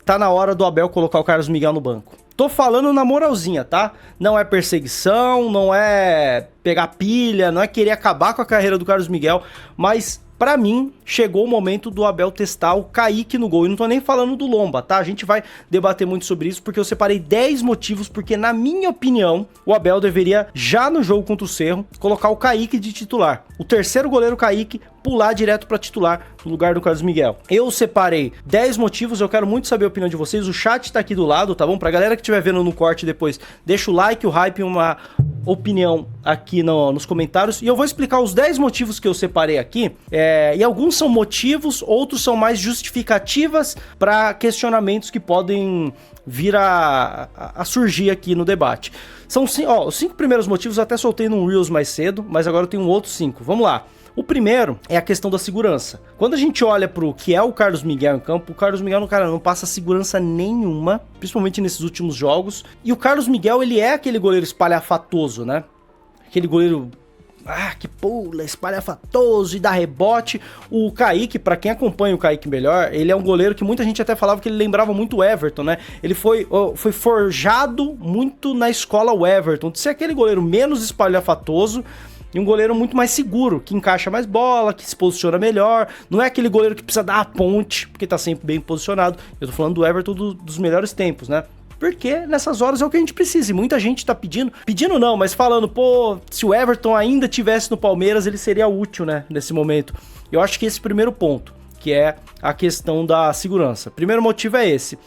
tá na hora do Abel colocar o Carlos Miguel no banco. Tô falando na moralzinha, tá? Não é perseguição, não é pegar pilha, não é querer acabar com a carreira do Carlos Miguel, mas pra mim, chegou o momento do Abel testar o Kaique no gol. E não tô nem falando do Lomba, tá? A gente vai debater muito sobre isso, porque eu separei 10 motivos, porque na minha opinião, o Abel deveria, já no jogo contra o Cerro, colocar o Kaique de titular. O terceiro goleiro Kaique pular direto pra titular no lugar do Carlos Miguel. Eu separei 10 motivos, eu quero muito saber a opinião de vocês. O chat tá aqui do lado, tá bom? Pra galera que estiver vendo no corte depois, deixa o like, o hype e uma opinião aqui nos comentários. E eu vou explicar os 10 motivos que eu separei aqui. E alguns são motivos, outros são mais justificativas para questionamentos que podem vir a surgir aqui no debate. São os 5 primeiros motivos eu até soltei num Reels mais cedo, mas agora eu tenho outros 5. Vamos lá. O primeiro é a questão da segurança. Quando a gente olha pro que é o Carlos Miguel em campo, o Carlos Miguel, cara, não passa segurança nenhuma, principalmente nesses últimos jogos. E o Carlos Miguel, ele é aquele goleiro espalhafatoso, né? Aquele goleiro que pula, espalhafatoso e dá rebote. O Kaique, pra quem acompanha o Kaique melhor, ele é um goleiro que muita gente até falava que ele lembrava muito o Everton, né? Ele foi forjado muito na escola Everton, de ser aquele goleiro menos espalhafatoso e um goleiro muito mais seguro, que encaixa mais bola, que se posiciona melhor. Não é aquele goleiro que precisa dar a ponte, porque tá sempre bem posicionado. Eu tô falando do Everton dos melhores tempos, né? Porque nessas horas é o que a gente precisa. E muita gente tá pedindo não, mas falando, pô, se o Everton ainda tivesse no Palmeiras, ele seria útil, né, nesse momento. Eu acho que esse primeiro ponto, que é a questão da segurança. Primeiro motivo é esse.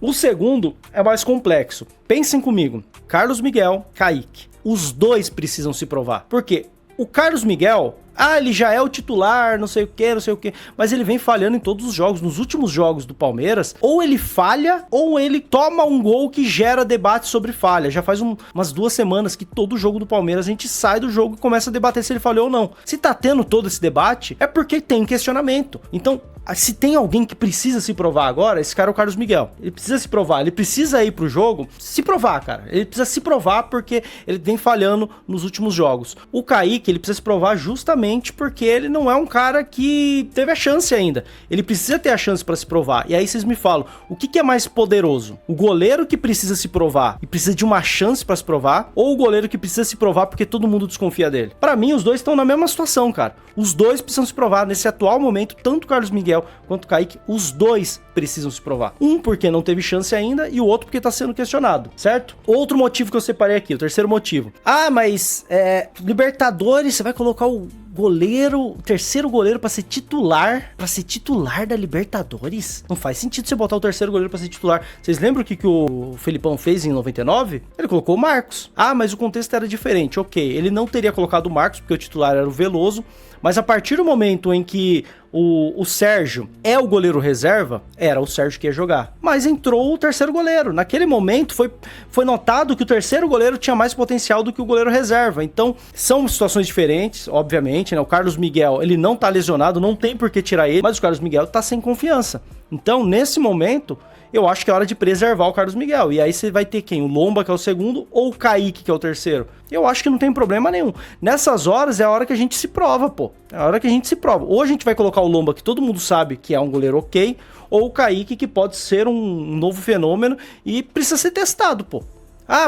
O segundo é mais complexo. Pensem comigo, Carlos Miguel, Kaique. Os dois precisam se provar. Por quê? O Carlos Miguel, ele já é o titular, não sei o que, mas ele vem falhando em todos os jogos. Nos últimos jogos do Palmeiras, ou ele falha, ou ele toma um gol que gera debate sobre falha. Já faz umas 2 semanas que todo jogo do Palmeiras a gente sai do jogo e começa a debater se ele falhou ou não. Se tá tendo todo esse debate, é porque tem questionamento. Então, se tem alguém que precisa se provar agora, esse cara é o Carlos Miguel. Ele precisa se provar, ele precisa ir pro jogo se provar, cara. Ele precisa se provar porque ele vem falhando nos últimos jogos. O Kaique, ele precisa se provar justamente porque ele não é um cara que teve a chance ainda. Ele precisa ter a chance pra se provar. E aí vocês me falam, o que é mais poderoso? O goleiro que precisa se provar e precisa de uma chance pra se provar, ou o goleiro que precisa se provar porque todo mundo desconfia dele? Pra mim, os dois estão na mesma situação, cara. Os dois precisam se provar nesse atual momento, tanto o Carlos Miguel quanto o Kaique, os dois precisam se provar. Um porque não teve chance ainda e o outro porque tá sendo questionado, certo? Outro motivo que eu separei aqui, o terceiro motivo. Mas Libertadores, você vai colocar o terceiro goleiro pra ser titular da Libertadores? Não faz sentido você botar o terceiro goleiro pra ser titular. Vocês lembram o que o Felipão fez em 99? Ele colocou o Marcos. Mas o contexto era diferente, ok. Ele não teria colocado o Marcos, porque o titular era o Veloso, mas a partir do momento em que o Sérgio é o goleiro reserva, era o Sérgio que ia jogar. Mas entrou o terceiro goleiro. Naquele momento foi notado que o terceiro goleiro tinha mais potencial do que o goleiro reserva. Então, são situações diferentes, obviamente, né? O Carlos Miguel, ele não tá lesionado, não tem por que tirar ele, mas o Carlos Miguel tá sem confiança. Então, nesse momento, eu acho que é hora de preservar o Carlos Miguel. E aí você vai ter quem? O Lomba, que é o segundo, ou o Kaique, que é o terceiro? Eu acho que não tem problema nenhum. Nessas horas é a hora que a gente se prova, pô. É a hora que a gente se prova. Ou a gente vai colocar o Lomba, que todo mundo sabe que é um goleiro ok, ou o Kaique, que pode ser um novo fenômeno e precisa ser testado, pô.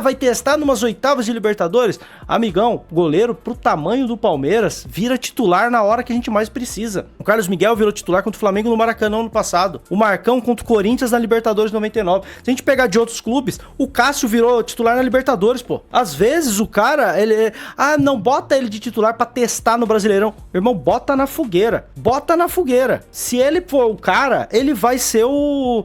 Vai testar numas oitavas de Libertadores? Amigão, goleiro pro tamanho do Palmeiras vira titular na hora que a gente mais precisa. O Carlos Miguel virou titular contra o Flamengo no Maracanã ano passado. O Marcão contra o Corinthians na Libertadores 99. Se a gente pegar de outros clubes, o Cássio virou titular na Libertadores, pô. Às vezes o cara, ele... não bota ele de titular pra testar no Brasileirão. Meu irmão, bota na fogueira. Bota na fogueira. Se ele for o cara, ele vai ser o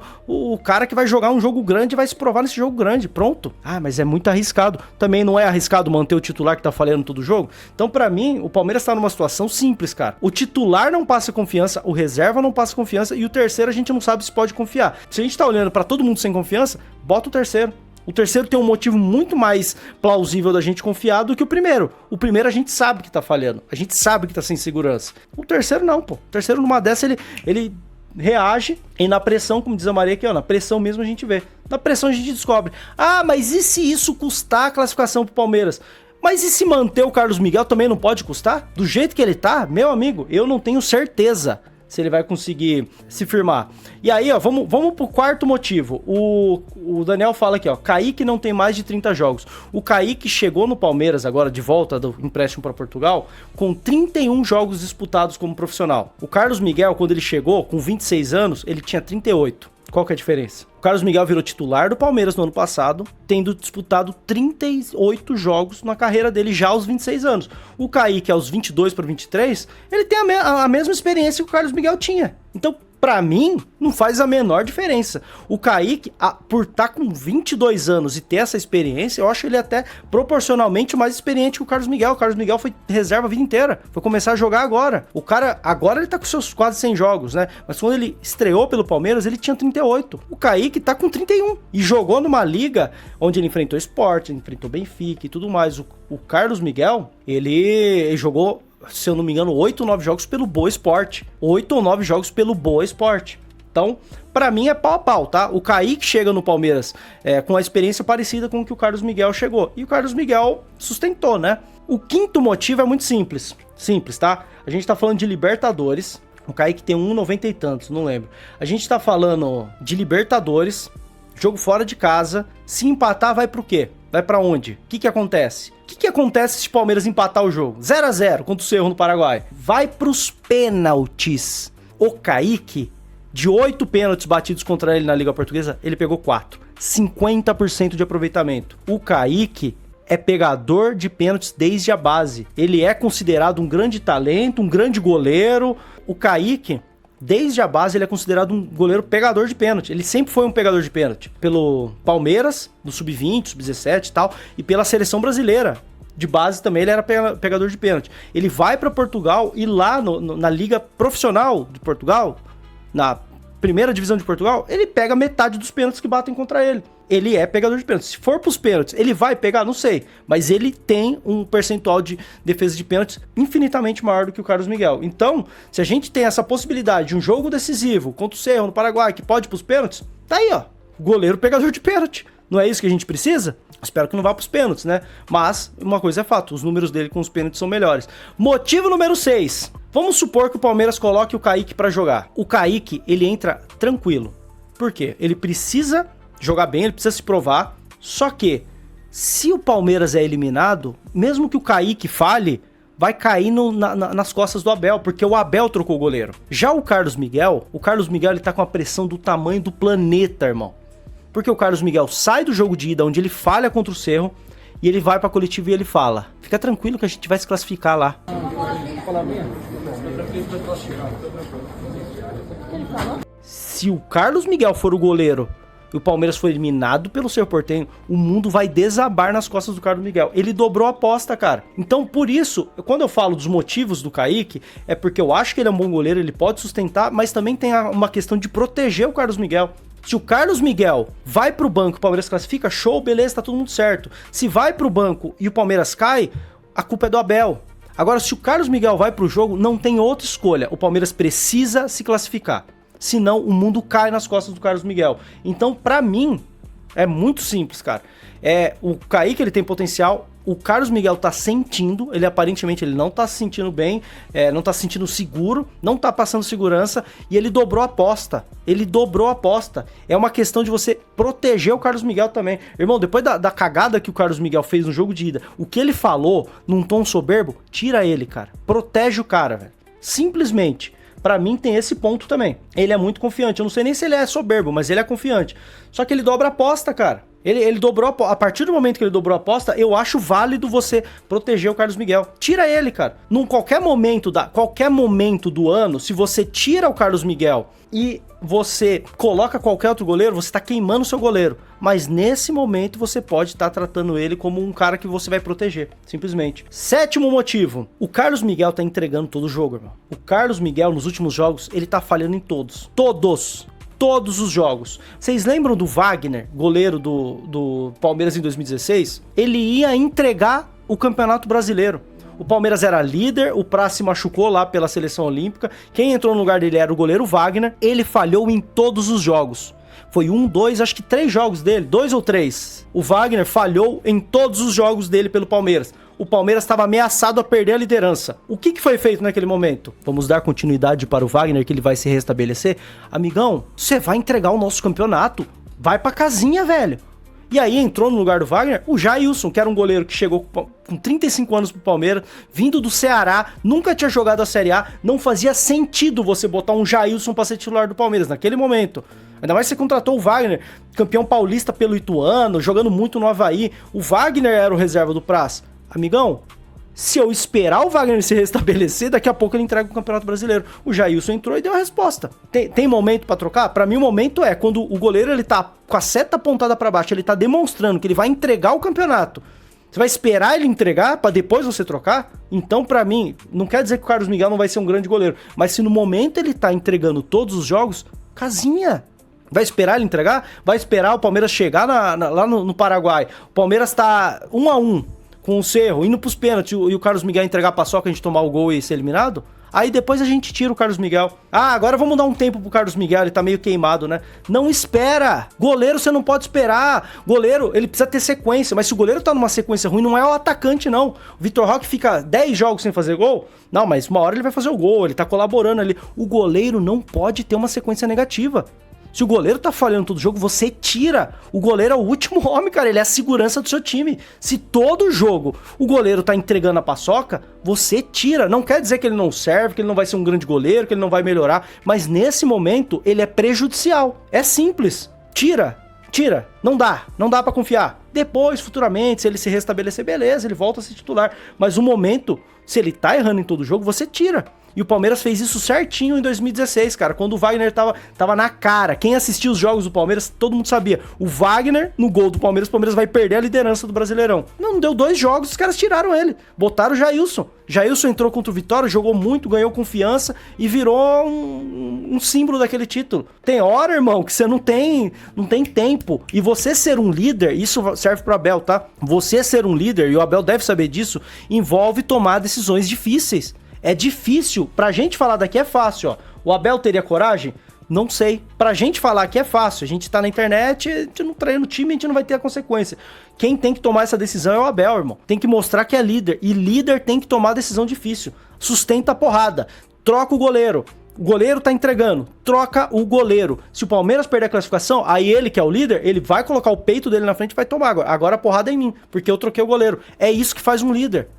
cara que vai jogar um jogo grande e vai se provar nesse jogo grande. Pronto. Mas é muito arriscado. Também não é arriscado manter o titular que tá falhando todo jogo? Então, pra mim, o Palmeiras tá numa situação simples, cara. O titular não passa confiança, o reserva não passa confiança e o terceiro a gente não sabe se pode confiar. Se a gente tá olhando pra todo mundo sem confiança, bota o terceiro. O terceiro tem um motivo muito mais plausível da gente confiar do que o primeiro. O primeiro a gente sabe que tá falhando. A gente sabe que tá sem segurança. O terceiro não, pô. O terceiro numa dessa ele reage e na pressão, como diz a Maria aqui, na pressão mesmo a gente vê. Na pressão a gente descobre. Mas e se isso custar a classificação pro Palmeiras? Mas e se manter o Carlos Miguel também não pode custar? Do jeito que ele tá, meu amigo, eu não tenho certeza. se ele vai conseguir se firmar. E aí, ó, vamos pro quarto motivo. O Daniel fala aqui, ó, Kaique não tem mais de 30 jogos. O Kaique chegou no Palmeiras agora, de volta do empréstimo para Portugal, com 31 jogos disputados como profissional. O Carlos Miguel, quando ele chegou, com 26 anos, ele tinha 38. Qual que é a diferença? O Carlos Miguel virou titular do Palmeiras no ano passado, tendo disputado 38 jogos na carreira dele já aos 26 anos. O Kaique, aos 22 para 23, ele tem a mesma experiência que o Carlos Miguel tinha. Então, pra mim, não faz a menor diferença. O Kaique, por estar com 22 anos e ter essa experiência, eu acho ele até proporcionalmente mais experiente que o Carlos Miguel. O Carlos Miguel foi reserva a vida inteira, foi começar a jogar agora. O cara, agora ele tá com seus quase 100 jogos, né? Mas quando ele estreou pelo Palmeiras, ele tinha 38. O Kaique tá com 31 e jogou numa liga onde ele enfrentou Sport, enfrentou Benfica e tudo mais. O Carlos Miguel, ele jogou, se eu não me engano, 8 ou 9 jogos pelo Boa Esporte. 8 ou 9 jogos pelo Boa Esporte. Então, pra mim é pau a pau, tá? O Kaique chega no Palmeiras com a experiência parecida com o que o Carlos Miguel chegou. E o Carlos Miguel sustentou, né? O quinto motivo é muito simples. Simples, tá? A gente tá falando de Libertadores. O Kaique tem 1,90 e tantos, não lembro. A gente tá falando de Libertadores, jogo fora de casa. Se empatar, vai pro quê? Vai pra onde? O que acontece? O que acontece se o Palmeiras empatar o jogo? 0-0 contra o Cerro no Paraguai. Vai pros pênaltis. O Kaique, de 8 pênaltis batidos contra ele na Liga Portuguesa, ele pegou 4. 50% de aproveitamento. O Kaique é pegador de pênaltis desde a base. Ele é considerado um grande talento, um grande goleiro. O Kaique, desde a base, ele é considerado um goleiro pegador de pênalti. Ele sempre foi um pegador de pênalti. Pelo Palmeiras, no Sub-20, Sub-17 e tal, e pela seleção brasileira. De base também ele era pegador de pênalti. Ele vai para Portugal e lá na Liga Profissional de Portugal, na primeira divisão de Portugal, ele pega metade dos pênaltis que batem contra ele. Ele é pegador de pênaltis. Se for pros pênaltis, ele vai pegar? Não sei. Mas ele tem um percentual de defesa de pênaltis infinitamente maior do que o Carlos Miguel. Então, se a gente tem essa possibilidade de um jogo decisivo contra o Cerro no Paraguai, que pode ir pros pênaltis, tá aí, ó. Goleiro pegador de pênalti. Não é isso que a gente precisa? Espero que não vá pros pênaltis, né? Mas uma coisa é fato, os números dele com os pênaltis são melhores. Motivo número 6. Vamos supor que o Palmeiras coloque o Kaique pra jogar. O Kaique, ele entra tranquilo. Por quê? Ele precisa jogar bem, ele precisa se provar. Só que, se o Palmeiras é eliminado, mesmo que o Kaique falhe, vai cair nas costas do Abel, porque o Abel trocou o goleiro. Já o Carlos Miguel ele tá com a pressão do tamanho do planeta, irmão. Porque o Carlos Miguel sai do jogo de ida, onde ele falha contra o Cerro, e ele vai pra coletiva e ele fala: fica tranquilo que a gente vai se classificar lá. Se o Carlos Miguel for o goleiro e o Palmeiras for eliminado pelo Cerro Porteño, o mundo vai desabar nas costas do Carlos Miguel. Ele dobrou a aposta, cara. Então, por isso, quando eu falo dos motivos do Kaique, é porque eu acho que ele é um bom goleiro, ele pode sustentar, mas também tem uma questão de proteger o Carlos Miguel. Se o Carlos Miguel vai pro banco e o Palmeiras classifica, show, beleza, tá tudo muito certo. Se vai pro banco e o Palmeiras cai, a culpa é do Abel. Agora, se o Carlos Miguel vai pro jogo, não tem outra escolha. O Palmeiras precisa se classificar. Senão, o mundo cai nas costas do Carlos Miguel. Então, pra mim, é muito simples, cara. O Kaique, ele tem potencial. O Carlos Miguel tá sentindo, ele aparentemente ele não tá se sentindo bem, não tá se sentindo seguro, não tá passando segurança, e ele dobrou a aposta. Ele dobrou a aposta. É uma questão de você proteger o Carlos Miguel também. Irmão, depois da cagada que o Carlos Miguel fez no jogo de ida, o que ele falou num tom soberbo, tira ele, cara. Protege o cara, velho. Simplesmente. Pra mim tem esse ponto também. Ele é muito confiante. Eu não sei nem se ele é soberbo, mas ele é confiante. Só que ele dobra a aposta, cara. Ele dobrou a partir do momento que ele dobrou a aposta, eu acho válido você proteger o Carlos Miguel. Tira ele, cara. Num qualquer momento do ano, se você tira o Carlos Miguel e você coloca qualquer outro goleiro, você tá queimando o seu goleiro. Mas nesse momento você pode estar tratando ele como um cara que você vai proteger, simplesmente. 7º motivo. O Carlos Miguel tá entregando todo o jogo, irmão. O Carlos Miguel, nos últimos jogos, ele tá falhando em todos. Todos os jogos. Vocês lembram do Wagner, goleiro do Palmeiras em 2016? Ele ia entregar o Campeonato Brasileiro. O Palmeiras era líder, o Praz se machucou lá pela seleção olímpica. Quem entrou no lugar dele era o goleiro Wagner. Ele falhou em todos os jogos. Foi 1, 2, acho que 3 jogos dele, 2 ou 3. O Wagner falhou em todos os jogos dele pelo Palmeiras. O Palmeiras estava ameaçado a perder a liderança. O que foi feito naquele momento? Vamos dar continuidade para o Wagner, que ele vai se restabelecer? Amigão, você vai entregar o nosso campeonato. Vai pra casinha, velho. E aí entrou no lugar do Wagner o Jailson, que era um goleiro que chegou com 35 anos pro Palmeiras, vindo do Ceará, nunca tinha jogado a Série A, não fazia sentido você botar um Jailson pra ser titular do Palmeiras naquele momento. Ainda mais que você contratou o Wagner, campeão paulista pelo Ituano, jogando muito no Avaí. O Wagner era o reserva do Praz. Amigão, se eu esperar o Wagner se restabelecer, daqui a pouco ele entrega o Campeonato Brasileiro. O Jailson entrou e deu a resposta. Tem momento pra trocar? Pra mim o momento é quando o goleiro ele tá com a seta apontada pra baixo, ele tá demonstrando que ele vai entregar o campeonato. Você vai esperar ele entregar pra depois você trocar? Então, pra mim, não quer dizer que o Carlos Miguel não vai ser um grande goleiro, mas se no momento ele tá entregando todos os jogos, casinha. Vai esperar ele entregar? Vai esperar o Palmeiras chegar lá no Paraguai. O Palmeiras tá 1-1 com o Cerro, indo pros pênaltis, e o Carlos Miguel entregar a paçoca, a gente tomar o gol e ser eliminado? Aí depois a gente tira o Carlos Miguel. Ah, agora vamos dar um tempo pro Carlos Miguel, ele tá meio queimado, né? Não espera! Goleiro você não pode esperar. Goleiro, ele precisa ter sequência, mas se o goleiro tá numa sequência ruim, não é o atacante, não. O Vitor Roque fica 10 jogos sem fazer gol? Não, mas uma hora ele vai fazer o gol, ele tá colaborando ali. O goleiro não pode ter uma sequência negativa. Se o goleiro tá falhando todo jogo, você tira. O goleiro é o último homem, cara. Ele é a segurança do seu time. Se todo jogo o goleiro tá entregando a paçoca, você tira. Não quer dizer que ele não serve, que ele não vai ser um grande goleiro, que ele não vai melhorar. Mas nesse momento, ele é prejudicial. É simples. Tira. Não dá pra confiar. Depois, futuramente, se ele se restabelecer, beleza, ele volta a ser titular. Mas o momento, se ele tá errando em todo jogo, você tira. E o Palmeiras fez isso certinho em 2016, cara, quando o Wagner tava na cara. Quem assistiu os jogos do Palmeiras, todo mundo sabia. O Wagner, no gol do Palmeiras, o Palmeiras vai perder a liderança do Brasileirão. Não deu 2 jogos, os caras tiraram ele. Botaram o Jailson. Jailson entrou contra o Vitória, jogou muito, ganhou confiança e virou um símbolo daquele título. Tem hora, irmão, que você não tem tempo. E você ser um líder, isso serve pro Abel, tá? Você ser um líder, e o Abel deve saber disso, envolve tomar decisões difíceis. É difícil, pra gente falar daqui é fácil, ó. O Abel teria coragem? Não sei. Pra gente falar que é fácil, a gente tá na internet, a gente não treina o time, a gente não vai ter a consequência. Quem tem que tomar essa decisão é o Abel, irmão. Tem que mostrar que é líder, e líder tem que tomar decisão difícil. Sustenta a porrada, troca o goleiro. O goleiro tá entregando, troca o goleiro. Se o Palmeiras perder a classificação, aí ele que é o líder, ele vai colocar o peito dele na frente e vai tomar. Agora a porrada é em mim, porque eu troquei o goleiro. É isso que faz um líder.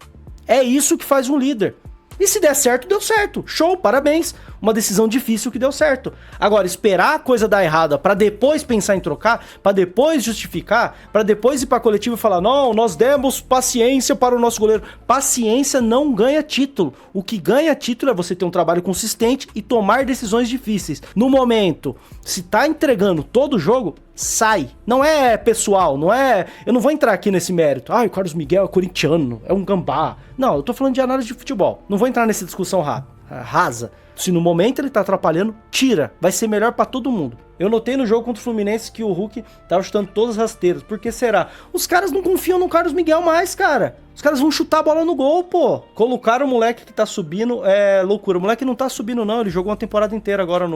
É isso que faz um líder. E se der certo, deu certo. Show, parabéns. Uma decisão difícil que deu certo. Agora, esperar a coisa dar errada pra depois pensar em trocar, pra depois justificar, pra depois ir pra coletiva e falar, não, nós demos paciência para o nosso goleiro. Paciência não ganha título. O que ganha título é você ter um trabalho consistente e tomar decisões difíceis. No momento, se tá entregando todo o jogo, sai. Não é pessoal, não é... Eu não vou entrar aqui nesse mérito. Ah, o Carlos Miguel é corintiano, é um gambá. Não, eu tô falando de análise de futebol. Não vou entrar nessa discussão rasa. Se no momento ele tá atrapalhando, tira. Vai ser melhor pra todo mundo. Eu notei no jogo contra o Fluminense que o Hulk tava chutando todas as rasteiras. Por que será? Os caras não confiam no Carlos Miguel mais, cara. Os caras vão chutar a bola no gol, pô. Colocaram o moleque que tá subindo, é loucura. O moleque não tá subindo, não. Ele jogou uma temporada inteira agora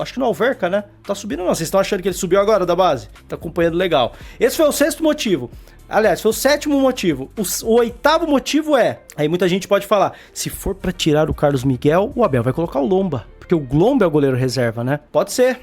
acho que no Alverca, né? Tá subindo, não. Vocês estão achando que ele subiu agora da base? Tá acompanhando legal. Esse foi o 6º motivo. Aliás, foi o 7º motivo. O 8º motivo é... Aí muita gente pode falar, se for pra tirar o Carlos Miguel, o Abel vai colocar o Lomba. Porque o Lomba é o goleiro reserva, né? Pode ser.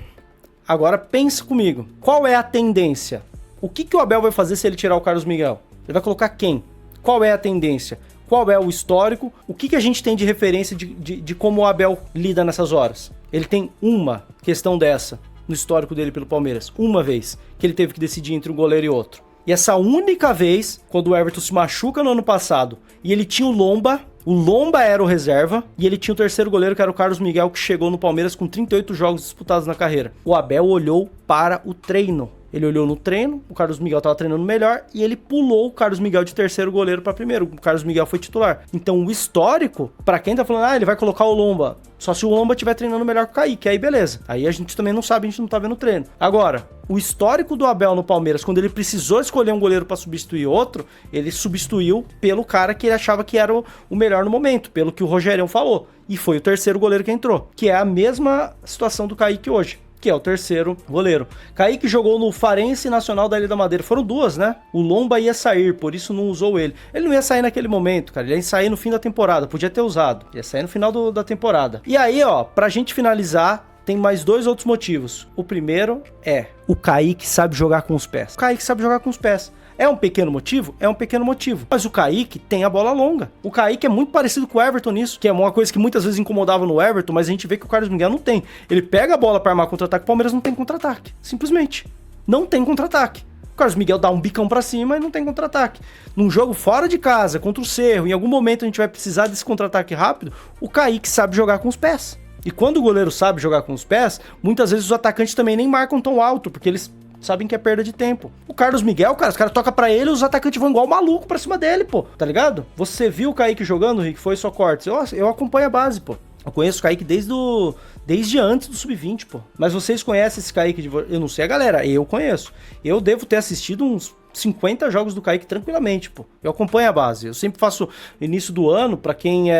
Agora pensa comigo. Qual é a tendência? O que o Abel vai fazer se ele tirar o Carlos Miguel? Ele vai colocar quem? Qual é a tendência? Qual é o histórico? O que a gente tem de referência de como o Abel lida nessas horas? Ele tem uma questão dessa no histórico dele pelo Palmeiras. Uma vez que ele teve que decidir entre um goleiro e outro. E essa única vez, quando o Everton se machuca no ano passado, e ele tinha o Lomba era o reserva, e ele tinha o terceiro goleiro, que era o Carlos Miguel, que chegou no Palmeiras com 38 jogos disputados na carreira. O Abel olhou para o treino. Ele olhou no treino, o Carlos Miguel estava treinando melhor, e ele pulou o Carlos Miguel de terceiro goleiro para primeiro. O Carlos Miguel foi titular. Então o histórico, para quem tá falando, ele vai colocar o Lomba, só se o Lomba estiver treinando melhor que o Kaique, aí beleza. Aí a gente também não sabe, a gente não tá vendo o treino. Agora, o histórico do Abel no Palmeiras, quando ele precisou escolher um goleiro para substituir outro, ele substituiu pelo cara que ele achava que era o melhor no momento, pelo que o Rogerião falou. E foi o terceiro goleiro que entrou, que é a mesma situação do Kaique hoje. que é o terceiro goleiro. Kaique jogou no Farense Nacional da Ilha da Madeira. Foram duas, né? O Lomba ia sair, por isso não usou ele. Ele não ia sair naquele momento, cara. Ele ia sair no fim da temporada. Podia ter usado. Ia sair no final da temporada. E aí, ó, pra gente finalizar, tem mais dois outros motivos. O primeiro é o Kaique sabe jogar com os pés. O Kaique sabe jogar com os pés. É um pequeno motivo? É um pequeno motivo. Mas o Kaique tem a bola longa. O Kaique é muito parecido com o Everton nisso, que é uma coisa que muitas vezes incomodava no Everton, mas a gente vê que o Carlos Miguel não tem. Ele pega a bola para armar contra-ataque, o Palmeiras não tem contra-ataque. Simplesmente. Não tem contra-ataque. O Carlos Miguel dá um bicão pra cima e não tem contra-ataque. Num jogo fora de casa, contra o Cerro, em algum momento a gente vai precisar desse contra-ataque rápido, o Kaique sabe jogar com os pés. E quando o goleiro sabe jogar com os pés, muitas vezes os atacantes também nem marcam tão alto, porque eles sabem que é perda de tempo. O Carlos Miguel, cara, os caras tocam pra ele e os atacantes vão igual maluco pra cima dele, pô. Tá ligado? Você viu o Kaique jogando, Rick? Foi só cortes. Eu acompanho a base, pô. Eu conheço o Kaique desde antes do Sub-20, pô. Mas vocês conhecem esse Kaique? Eu não sei a galera, eu conheço. Eu devo ter assistido uns 50 jogos do Kaique tranquilamente, pô. Eu acompanho a base. Eu sempre faço, início do ano, pra quem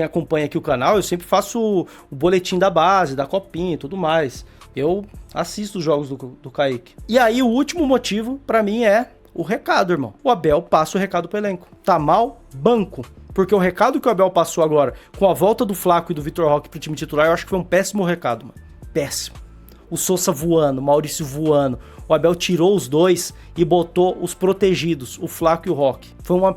acompanha aqui o canal, eu sempre faço o boletim da base, da copinha e tudo mais. Eu assisto os jogos do Kaique. E aí o último motivo pra mim é o recado, irmão. O Abel passa o recado pro elenco. Tá mal? Banco. Porque o recado que o Abel passou agora, com a volta do Flaco e do Vitor Roque pro time titular, eu acho que foi um péssimo recado, mano. Péssimo. O Sousa voando, o Maurício voando. O Abel tirou os dois e botou os protegidos, o Flaco e o Roque. Foi um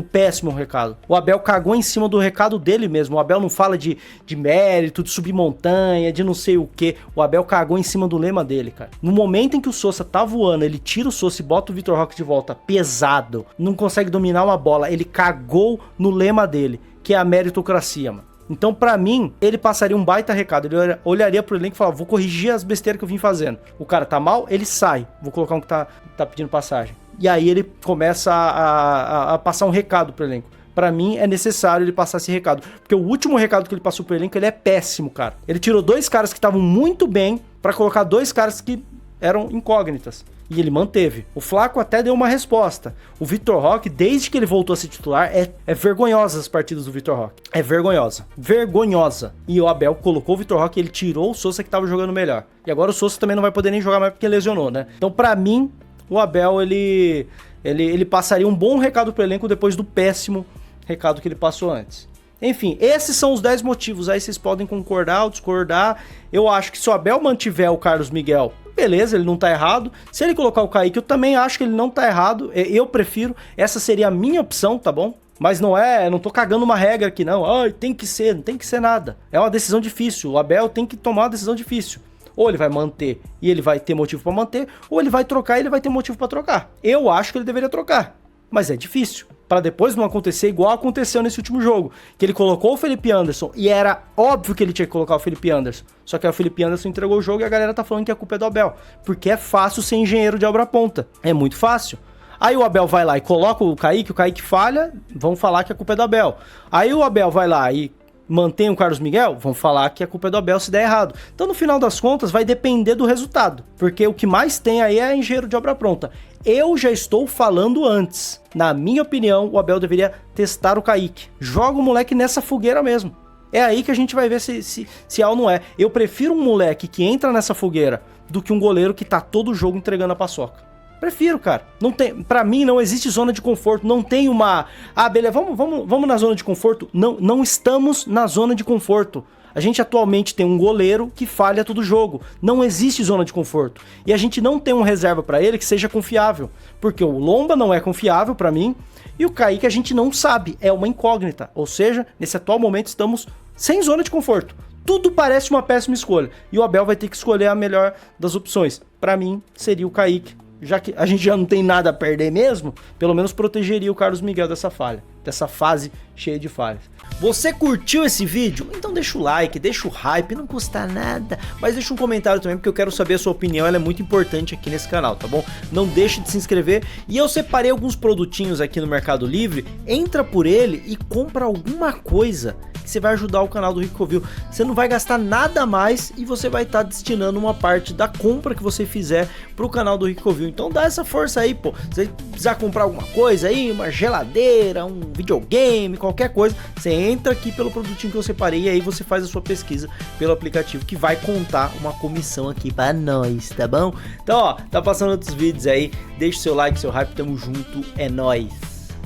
péssimo recado. O Abel cagou em cima do recado dele mesmo. O Abel não fala de mérito, de subir montanha, de não sei o que. O Abel cagou em cima do lema dele, cara. No momento em que o Sousa tá voando, ele tira o Sousa e bota o Vitor Roque de volta, pesado, não consegue dominar uma bola. Ele cagou no lema dele, que é a meritocracia, mano. Então, pra mim, ele passaria um baita recado. Ele olharia pro elenco e falaria, vou corrigir as besteiras que eu vim fazendo. O cara tá mal, ele sai. Vou colocar um que tá pedindo passagem. E aí ele começa a passar um recado pro elenco. Pra mim, é necessário ele passar esse recado. Porque o último recado que ele passou pro elenco, ele é péssimo, cara. Ele tirou dois caras que estavam muito bem pra colocar dois caras que eram incógnitas. E ele manteve. O Flaco até deu uma resposta. O Vitor Roque, desde que ele voltou a ser titular, é vergonhosa as partidas do Vitor Roque. É vergonhosa. Vergonhosa. E o Abel colocou o Vitor Roque e ele tirou o Sousa que tava jogando melhor. E agora o Sousa também não vai poder nem jogar mais porque lesionou, né? Então, pra mim, o Abel, ele passaria um bom recado pro elenco depois do péssimo recado que ele passou antes. Enfim, esses são os 10 motivos. Aí vocês podem concordar ou discordar. Eu acho que se o Abel mantiver o Carlos Miguel, beleza, ele não tá errado. Se ele colocar o Kaique, eu também acho que ele não tá errado. Eu prefiro, essa seria a minha opção, tá bom? Mas não tô cagando uma regra aqui não. Tem que ser, não tem que ser nada. É uma decisão difícil, o Abel tem que tomar uma decisão difícil. Ou ele vai manter e ele vai ter motivo pra manter, ou ele vai trocar e ele vai ter motivo pra trocar. Eu acho que ele deveria trocar, mas é difícil. Pra depois não acontecer igual aconteceu nesse último jogo, que ele colocou o Felipe Anderson, e era óbvio que ele tinha que colocar o Felipe Anderson, só que o Felipe Anderson entregou o jogo e a galera tá falando que a culpa é do Abel, porque é fácil ser engenheiro de obra ponta, é muito fácil. Aí o Abel vai lá e coloca o Kaique falha, vão falar que a culpa é do Abel. Aí o Abel vai lá e mantém o Carlos Miguel, vão falar que a culpa é do Abel se der errado. Então no final das contas vai depender do resultado, porque o que mais tem aí é engenheiro de obra pronta. Eu já estou falando antes. Na minha opinião, o Abel deveria testar o Kaique. Joga o moleque nessa fogueira mesmo. É aí que a gente vai ver se é ou não é. Eu prefiro um moleque que entra nessa fogueira do que um goleiro que tá todo jogo entregando a paçoca. Prefiro, cara. Não tem, pra mim não existe zona de conforto. Não tem uma... beleza, vamos na zona de conforto. Não estamos na zona de conforto. A gente atualmente tem um goleiro que falha todo jogo. Não existe zona de conforto. E a gente não tem um reserva pra ele que seja confiável. Porque o Lomba não é confiável pra mim. E o Kaique a gente não sabe. É uma incógnita. Ou seja, nesse atual momento estamos sem zona de conforto. Tudo parece uma péssima escolha. E o Abel vai ter que escolher a melhor das opções. Pra mim, seria o Kaique. Já que a gente já não tem nada a perder mesmo, pelo menos protegeria o Carlos Miguel dessa falha, dessa fase cheia de falhas. Você curtiu esse vídeo? Então deixa o like, deixa o hype, não custa nada, mas deixa um comentário também porque eu quero saber a sua opinião, ela é muito importante aqui nesse canal, tá bom? Não deixe de se inscrever e eu separei alguns produtinhos aqui no Mercado Livre, entra por ele e compra alguma coisa que você vai ajudar o canal do Rick Covil. Você não vai gastar nada a mais e você vai estar destinando uma parte da compra que você fizer pro canal do Rick Covil. Então dá essa força aí, pô. Se você precisar comprar alguma coisa aí, uma geladeira, um videogame, qualquer coisa, você entra aqui pelo produtinho que eu separei e aí você faz a sua pesquisa pelo aplicativo que vai contar uma comissão aqui pra nós, tá bom? Então, ó, tá passando outros vídeos aí, deixa o seu like, seu hype, tamo junto, é nóis!